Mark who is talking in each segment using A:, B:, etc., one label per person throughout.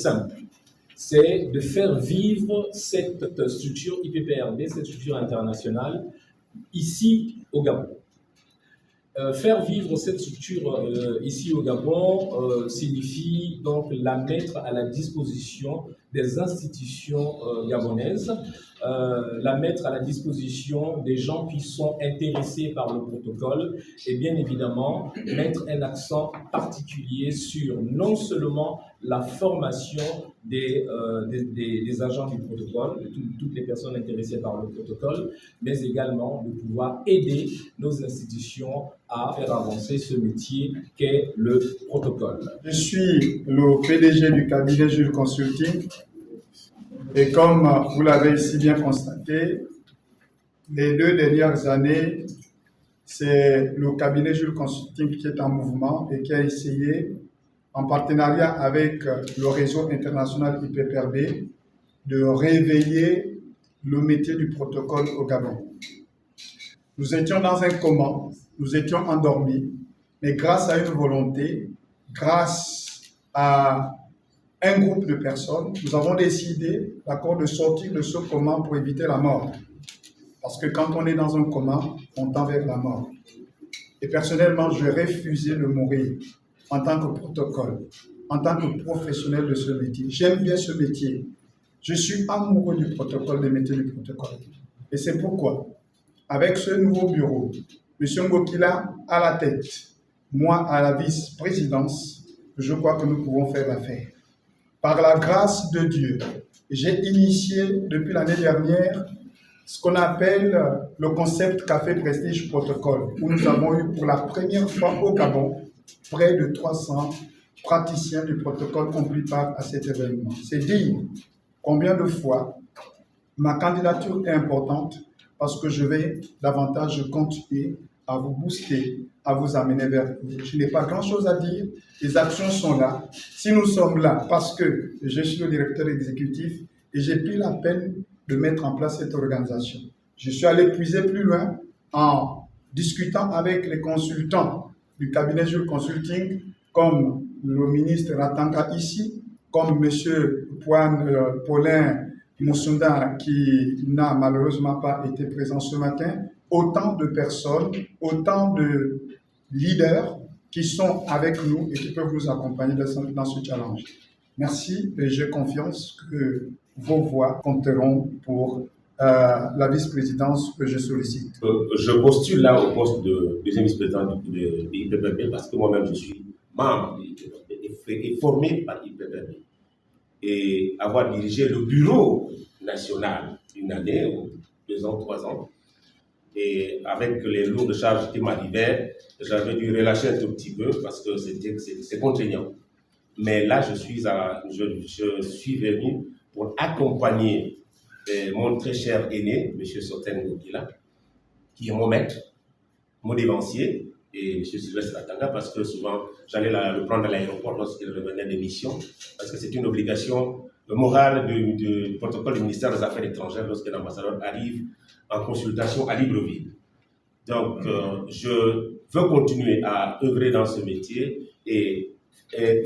A: simple. C'est de faire vivre cette structure IPPRB, cette structure internationale, ici au Gabon. Faire vivre cette structure ici au Gabon signifie donc la mettre à la disposition des institutions gabonaises, la mettre à la disposition des gens qui sont intéressés par le protocole et bien évidemment mettre un accent particulier sur non seulement la formation des agents du protocole, de toutes les personnes intéressées par le protocole, mais également de pouvoir aider nos institutions à faire avancer ce métier qu'est le protocole.
B: Je suis le PDG du cabinet Jules Consulting et comme vous l'avez si bien constaté, les 2 dernières années, c'est le cabinet Jules Consulting qui est en mouvement et qui a essayé, en partenariat avec le réseau international IPPRB, de réveiller le métier du protocole au Gabon. Nous étions dans un coma, nous étions endormis, mais grâce à une volonté, grâce à un groupe de personnes, nous avons décidé d'accord de sortir de ce coma pour éviter la mort. Parce que quand on est dans un coma, on tend vers la mort. Et personnellement, je refusais de mourir en tant que protocole, en tant que professionnel de ce métier. J'aime bien ce métier. Je suis amoureux du protocole, des métiers du protocole. Et c'est pourquoi, avec ce nouveau bureau, M. Ngokila à la tête, moi à la vice-présidence, je crois que nous pouvons faire l'affaire. Par la grâce de Dieu, j'ai initié depuis l'année dernière ce qu'on appelle le concept Café Prestige Protocole, où nous avons eu pour la première fois au Gabon près de 300 praticiens du protocole ont pris part à cet événement. C'est dire combien de fois ma candidature est importante parce que je vais davantage continuer à vous booster, à vous amener vers vous. Je n'ai pas grand-chose à dire, les actions sont là. Si nous sommes là parce que je suis le directeur exécutif et j'ai pris la peine de mettre en place cette organisation. Je suis allé puiser plus loin en discutant avec les consultants du cabinet Jules Consulting, comme le ministre Ratanga ici, comme M. Paulin Moussunda, qui n'a malheureusement pas été présent ce matin, autant de personnes, autant de leaders qui sont avec nous et qui peuvent nous accompagner dans ce challenge. Merci et j'ai confiance que vos voix compteront pour la vice-présidence que je sollicite.
C: Je postule là au poste de deuxième vice-président de l'IPPRB parce que moi-même je suis membre de l'IPPRB et formé par l'IPPRB. Et avoir dirigé le bureau national une année, ou 2 ans, 3 ans, et avec les lourdes charges qui m'arrivaient, j'avais dû relâcher un tout petit peu parce que c'est contraignant. Mais là, je suis venu pour accompagner mon très cher aîné, M. Soten Ngokila, qui est mon maître, mon dévancier, et M. Sylvestre Ratanga, parce que souvent, j'allais le prendre à l'aéroport lorsqu'il revenait des missions, parce que c'est une obligation morale du protocole du ministère des Affaires étrangères lorsque l'ambassadeur arrive en consultation à Libreville. Donc, je veux continuer à œuvrer dans ce métier et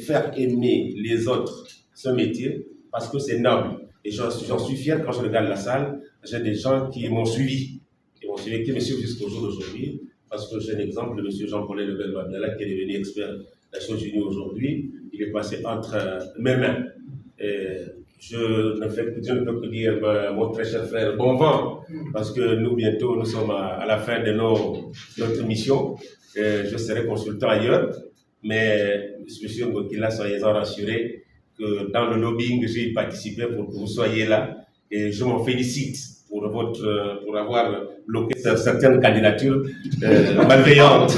C: faire aimer les autres ce métier parce que c'est noble. Et j'en suis fier quand je regarde la salle. J'ai des gens qui m'ont suivi, qui me suivent jusqu'au jour d'aujourd'hui, parce que j'ai un exemple de M. Jean-Paul Lebel Babdala qui est devenu expert des Nations Unies aujourd'hui. Il est passé entre mes mains. Et je ne peux que dire, mon très cher frère, bon vent, parce que nous, bientôt, nous sommes à la fin de notre mission. Je serai consultant ailleurs, mais M. Ngokila, soyez-en rassurés que dans le lobbying, j'ai participé pour que vous soyez là, et je m'en félicite pour avoir bloqué certaines candidatures malveillantes.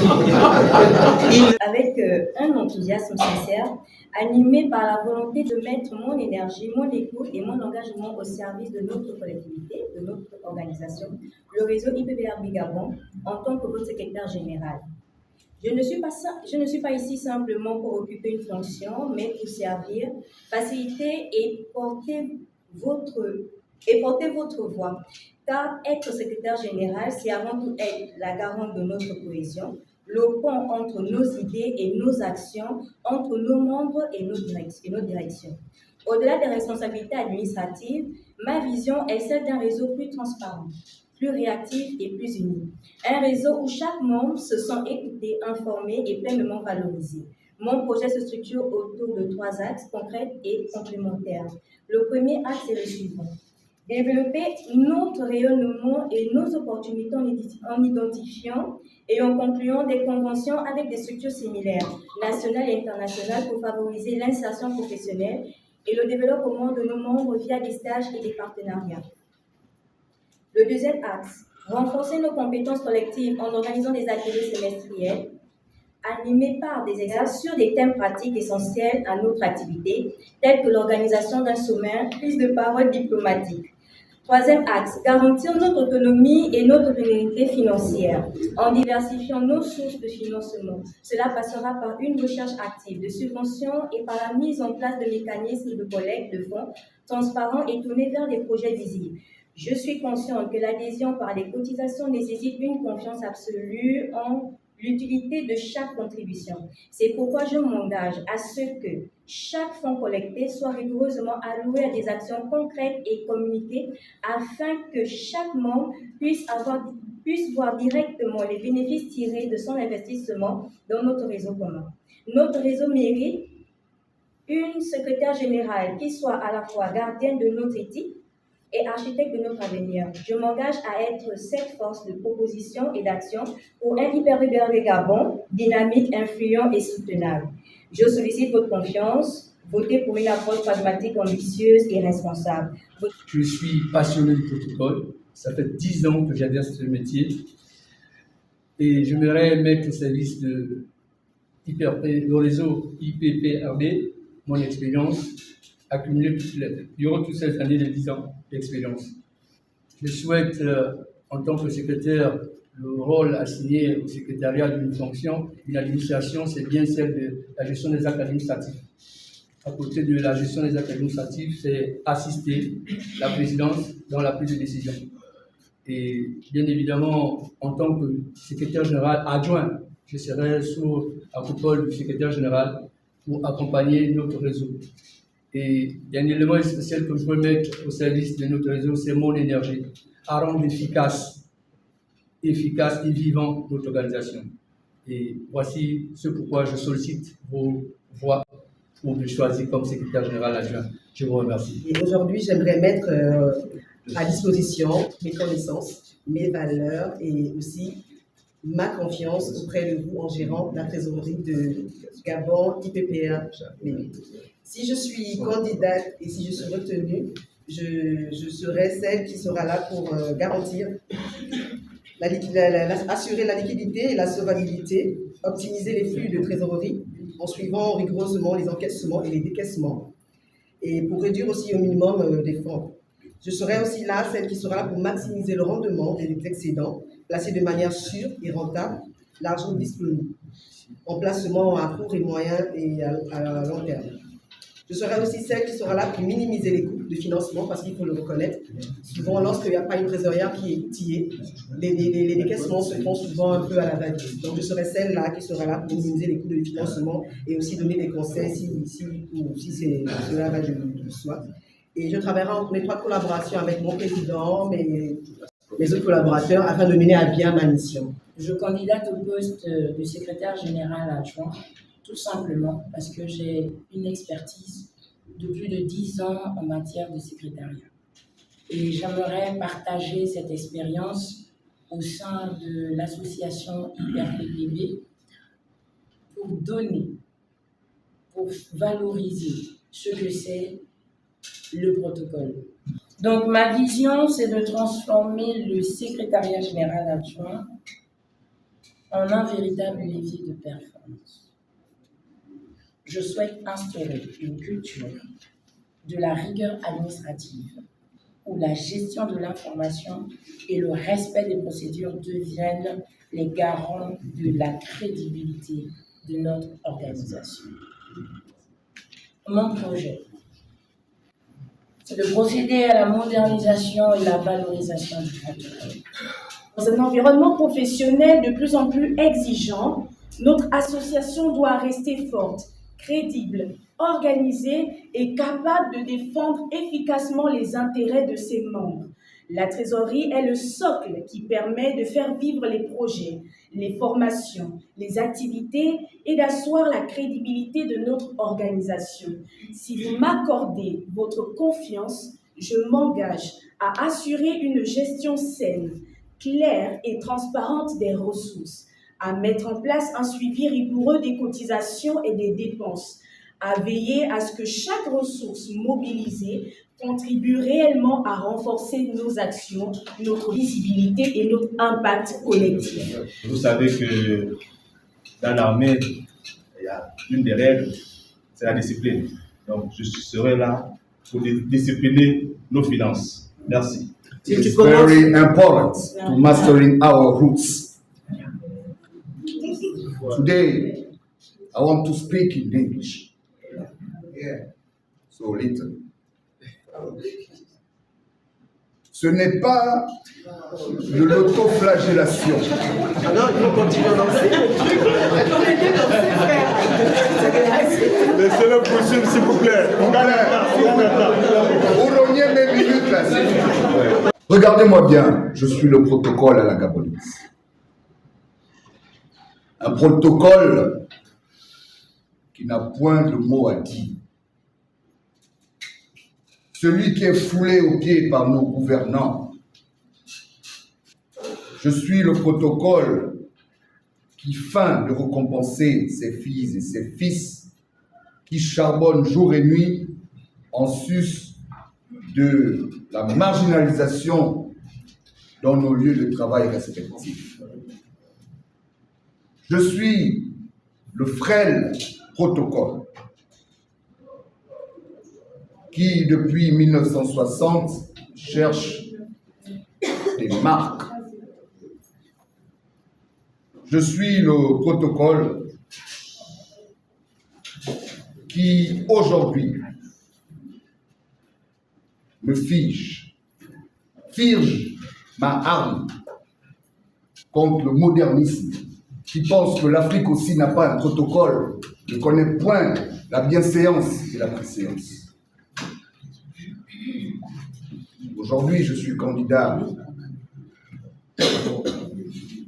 D: Avec un enthousiasme sincère, animé par la volonté de mettre mon énergie, mon écoute et mon engagement au service de notre collectivité, de notre organisation, le réseau IPPRB Gabon, en tant que votre secrétaire général. Je ne suis pas ici simplement pour occuper une fonction, mais pour servir, faciliter et porter votre voix. Car être secrétaire général, c'est avant tout être la garante de notre cohésion, le pont entre nos idées et nos actions, entre nos membres et nos directions. Au-delà des responsabilités administratives, ma vision est celle d'un réseau plus transparent, plus réactif et plus uni. Un réseau où chaque membre se sent écouté, informé et pleinement valorisé. Mon projet se structure autour de 3 axes concrets et complémentaires. Le premier axe est le suivant. Développer notre rayonnement et nos opportunités en identifiant et en concluant des conventions avec des structures similaires, nationales et internationales, pour favoriser l'insertion professionnelle et le développement de nos membres via des stages et des partenariats. Le deuxième axe, renforcer nos compétences collectives en organisant des ateliers semestriels animés par des exercices sur des thèmes pratiques essentiels à notre activité, tels que l'organisation d'un sommet, prise de parole diplomatique. Troisième axe, garantir notre autonomie et notre pérennité financière en diversifiant nos sources de financement. Cela passera par une recherche active de subventions et par la mise en place de mécanismes de collecte de fonds transparents et tournés vers des projets visibles. Je suis consciente que l'adhésion par les cotisations nécessite une confiance absolue en l'utilité de chaque contribution. C'est pourquoi je m'engage à ce que chaque fonds collecté soit rigoureusement alloué à des actions concrètes et communiquées afin que chaque membre puisse voir directement les bénéfices tirés de son investissement dans notre réseau commun. Notre réseau mérite une secrétaire générale qui soit à la fois gardienne de notre éthique et architecte de notre avenir. Je m'engage à être cette force de proposition et d'action pour un hyper-libéré Gabon, dynamique, influent et soutenable. Je sollicite votre confiance. Votez pour une approche pragmatique, ambitieuse et responsable.
E: Je suis passionné du protocole. Ça fait 10 ans que j'exerce ce métier. Et j'aimerais mettre au service de le réseau IPPRB mon expérience accumulée durant toutes ces années de 10 ans d'expérience. Je souhaite, en tant que secrétaire, le rôle assigné au secrétariat d'une fonction, une administration, c'est bien celle de la gestion des actes administratifs. À côté de la gestion des actes administratifs, c'est assister la présidence dans la prise de décision. Et bien évidemment, en tant que secrétaire général adjoint, je serai sous la coupole du secrétaire général pour accompagner notre réseau. Et il y a un élément essentiel que je veux mettre au service de notre réseau, c'est mon énergie, à rendre efficace et vivant notre organisation. Et voici ce pourquoi je sollicite vos voix pour me choisir comme secrétaire général adjoint. Je vous remercie.
F: Et aujourd'hui, j'aimerais mettre à disposition mes connaissances, mes valeurs et aussi ma confiance auprès de vous en gérant la trésorerie de Gabon IPPR. Si je suis candidate et si je suis retenue, je serai celle qui sera là pour garantir, assurer la liquidité et la solvabilité, optimiser les flux de trésorerie en suivant rigoureusement les encaissements et les décaissements et pour réduire aussi au minimum des fonds. Je serai aussi là, celle qui sera là pour maximiser le rendement des excédents, placés de manière sûre et rentable, l'argent disponible, en placement à court et moyen et à long terme. Je serai aussi celle qui sera là pour minimiser les coûts de financement, parce qu'il faut le reconnaître. Souvent, lorsqu'il n'y a pas une trésorière qui est outillée, les décaissements se font souvent un peu à la va-vite. Donc, je serai celle-là qui sera là pour minimiser les coûts de financement et aussi donner des conseils si cela va de soi. Et je travaillerai en étroite collaboration avec mon président, mes autres collaborateurs, afin de mener à bien ma mission.
G: Je candidate au poste de secrétaire général adjoint, tout simplement parce que j'ai une expertise de plus de 10 ans en matière de secrétariat. Et j'aimerais partager cette expérience au sein de l'association IPRPPB pour donner, pour valoriser ce que c'est le protocole. Donc ma vision, c'est de transformer le secrétariat général adjoint en un véritable levier de performance. Je souhaite instaurer une culture de la rigueur administrative où la gestion de l'information et le respect des procédures deviennent les garants de la crédibilité de notre organisation. Mon projet, c'est de procéder à la modernisation et la valorisation du protocole.
H: Dans un environnement professionnel de plus en plus exigeant, notre association doit rester forte, crédible, organisée et capable de défendre efficacement les intérêts de ses membres. La trésorerie est le socle qui permet de faire vivre les projets, les formations, les activités et d'asseoir la crédibilité de notre organisation. Si vous m'accordez votre confiance, je m'engage à assurer une gestion saine, claire et transparente des ressources, à mettre en place un suivi rigoureux des cotisations et des dépenses, à veiller à ce que chaque ressource mobilisée contribue réellement à renforcer nos actions, notre visibilité et notre impact collectif.
I: Vous savez que dans l'armée, il y a une des règles, c'est la discipline. Donc, je serai là pour discipliner nos finances. Merci.
J: It's very important to mastering our roots. Today, I want to speak in English. Yeah. So little. Ce n'est pas de l'autoflagellation.
F: Alors, il faut continuer à danser.
I: Laissez-le poursuivre, s'il vous plaît.
J: Vous reniez mes minutes là, s'il vous plaît. Regardez-moi bien, je suis le protocole à la gabonaise. Un protocole qui n'a point de mot à dire. Celui qui est foulé aux pieds par nos gouvernants. Je suis le protocole qui feint de récompenser ses filles et ses fils qui charbonnent jour et nuit en sus de la marginalisation dans nos lieux de travail respectifs. Je suis le frêle protocole qui, depuis 1960, cherche des marques. Je suis le protocole qui, aujourd'hui, me firge ma arme contre le modernisme qui pense que l'Afrique aussi n'a pas un protocole, ne connaît point la bienséance et la préséance. Aujourd'hui, je suis candidat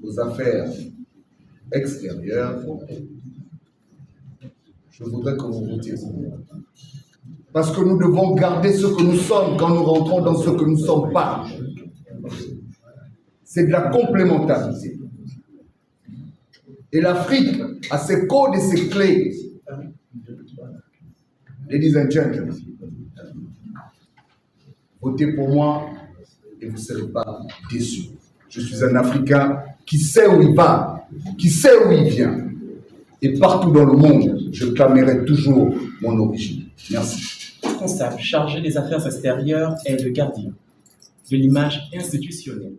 J: aux affaires extérieures. Je voudrais que vous votiez pour moi. Parce que nous devons garder ce que nous sommes quand nous rentrons dans ce que nous ne sommes pas. C'est de la complémentarité. Et l'Afrique a ses codes et ses clés. Ladies and gentlemen, votez pour moi et vous ne serez pas déçus. Je suis un Africain qui sait où il va, qui sait où il vient. Et partout dans le monde, je clamerai toujours mon origine. Merci.
K: Le responsable chargé des affaires extérieures est le gardien de l'image institutionnelle.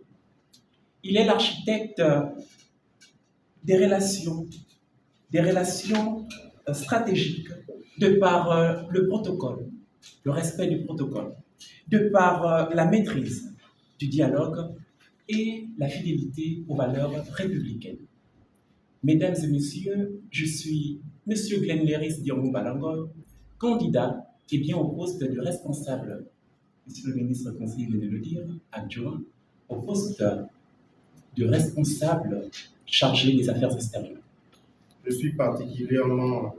K: Il est l'architecte des relations stratégiques de par le protocole, le respect du protocole, de par la maîtrise du dialogue et la fidélité aux valeurs républicaines. Mesdames et messieurs, je suis M. Glenn Leris Diomou Balangol, candidat et bien au poste de responsable, Monsieur le ministre conseiller vient de le dire, adjoint, au poste de responsable chargé des affaires extérieures.
L: Je suis particulièrement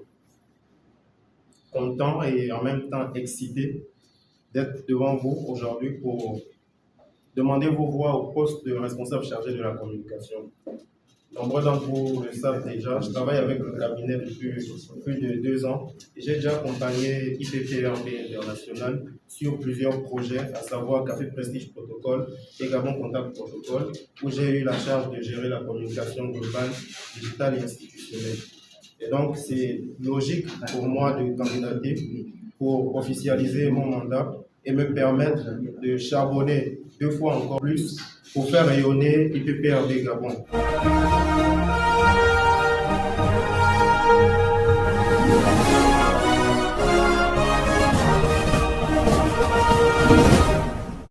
L: content et en même temps excité d'être devant vous aujourd'hui pour demander vos voix au poste de responsable chargé de la communication. Nombreux d'entre vous le savent déjà, je travaille avec le cabinet depuis plus de 2 ans et j'ai déjà accompagné IPPRB International sur plusieurs projets, à savoir Café Prestige Protocol et Gabon Contact Protocol, où j'ai eu la charge de gérer la communication globale, digitale et institutionnelle. Et donc, c'est logique pour moi de candidater pour officialiser mon mandat et me permettre de charbonner 2 fois encore plus pour faire rayonner IPPRB Gabon.